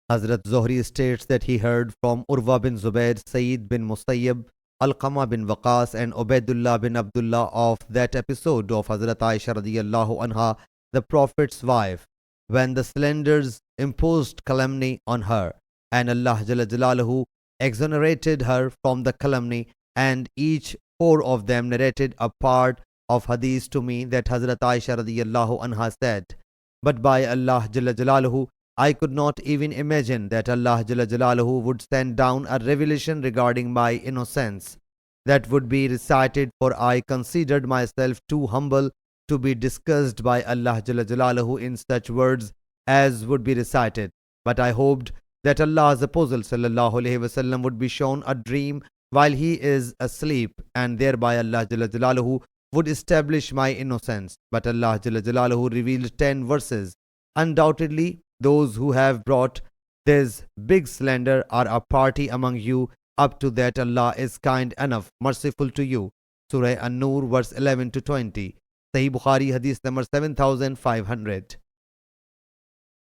Hazrat Zuhri states that he heard from Urwa bin Zubair, Sayyid bin Musayyib, Alqama bin Waqas and Ubaidullah bin Abdullah of that episode of Hazrat Aisha radiyallahu anha, the Prophet's wife, when the slanders imposed calumny on her, and Allah Jalla Jalaluhu exonerated her from the calumny, and each four of them narrated a part of hadith to me that Hazrat Aisha radiyallahu anha said, but by Allah Jalla Jalaluhu, I could not even imagine that Allah Jalla Jalaluhu would send down a revelation regarding my innocence that would be recited, for I considered myself too humble to be discussed by Allah Jalla Jalaluhu in such words as would be recited. But I hoped that Allah's Apostle Sallallahu Alaihi Wasallam would be shown a dream while he is asleep, and thereby Allah Jalla Jalaluhu would establish my innocence. But Allah Jalla Jalaluhu revealed 10 verses. Undoubtedly, those who have brought this big slander are a party among you. Up to that, Allah is kind enough, merciful to you. Surah An-Nur, verse 11 to 20. Sahih Bukhari, Hadith number 7500.